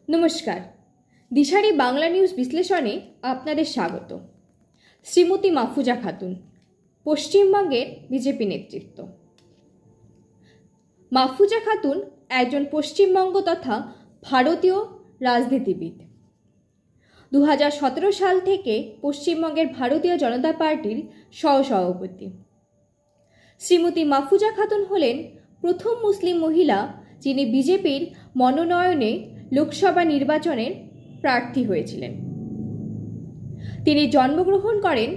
নমস্কার, দিশারি বাংলা নিউজ বিশ্লেষণে আপনাদের স্বাগত। শ্রীমতী মাফুজা খাতুন, পশ্চিমবঙ্গের বিজেপি নেতৃত্ব। মাফুজা খাতুন একজন পশ্চিমবঙ্গ তথা ভারতীয় রাজনীতিবিদ। 2017 সাল থেকে পশ্চিমবঙ্গের ভারতীয় জনতা পার্টির সহসভাপতি। শ্রীমতী মাফুজা খাতুন হলেন প্রথম মুসলিম মহিলা যিনি বিজেপির মনোনয়নে লোকসভা নির্বাচনের প্রার্থী হয়েছিলেন। তিনি জন্মগ্রহণ করেন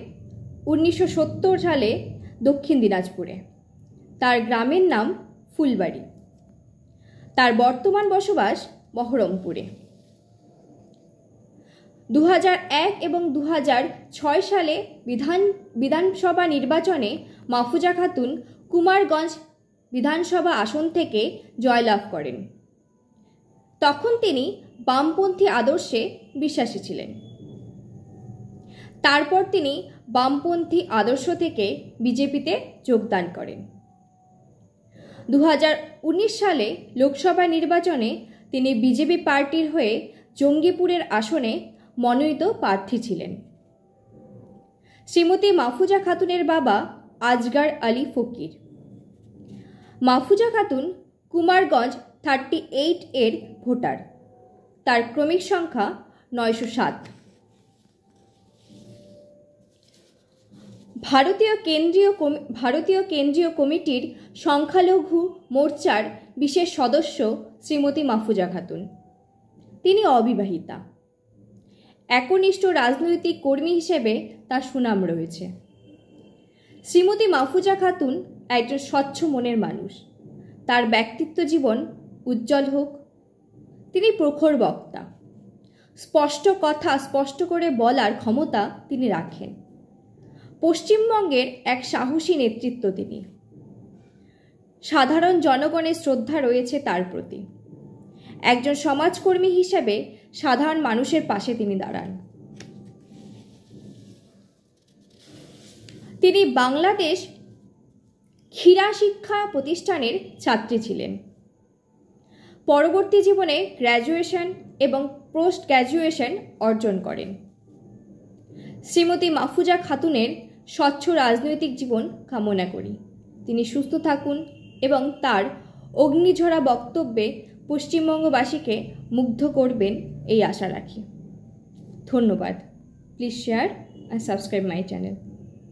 1970 সালে দক্ষিণ দিনাজপুরে। তার গ্রামের নাম ফুলবাড়ি। তার বর্তমান বসবাস বহরমপুরে। 2001 এবং 2006 সালে বিধানসভা নির্বাচনে মাফুজা খাতুন কুমারগঞ্জ বিধানসভা আসন থেকে জয়লাভ করেন। তখন তিনি বামপন্থী আদর্শে বিশ্বাসী ছিলেন। তারপর তিনি বামপন্থী আদর্শ থেকে বিজেপিতে যোগদান করেন। 2019 সালে লোকসভা নির্বাচনে তিনি বিজেপি পার্টির হয়ে জঙ্গিপুরের আসনে মনোনীত প্রার্থী ছিলেন। শ্রীমতী মাফুজা খাতুনের বাবা আজগার আলী ফকির। মাফুজা খাতুন কুমারগঞ্জ 38 এর ভোটার। তার ক্রমিক সংখ্যা 907। ভারতীয় কেন্দ্রীয় কমিটির সংখ্যালঘু মোর্চার বিশেষ সদস্য শ্রীমতী মাফুজা খাতুন। তিনি অবিবাহিতা। একনিষ্ঠ রাজনৈতিক কর্মী হিসেবে তার সুনাম রয়েছে। শ্রীমতী মাফুজা খাতুন একজন স্বচ্ছ মনের মানুষ। তার ব্যক্তিত্ব জীবন উজ্জ্বল হোক। তিনি প্রখর বক্তা। স্পষ্ট কথা স্পষ্ট করে বলার ক্ষমতা তিনি রাখেন। পশ্চিমবঙ্গের এক সাহসী নেতৃত্ব তিনি। সাধারণ জনগণের শ্রদ্ধা রয়েছে তার প্রতি। একজন সমাজকর্মী হিসেবে সাধারণ মানুষের পাশে তিনি দাঁড়ান। তিনি বাংলাদেশ ক্ষীরা শিক্ষা প্রতিষ্ঠানের ছাত্রী ছিলেন। পরবর্তী জীবনে গ্র্যাজুয়েশন এবং পোস্ট গ্র্যাজুয়েশন অর্জন করেন। শ্রীমতী মাফুজা খাতুনের স্বচ্ছ রাজনৈতিক জীবন কামনা করি। তিনি সুস্থ থাকুন এবং তার অগ্নিঝরা বক্তব্যে পশ্চিমবঙ্গবাসীকে মুগ্ধ করবেন এই আশা রাখি। ধন্যবাদ। Please share and subscribe my channel.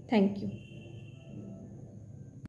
Thank you.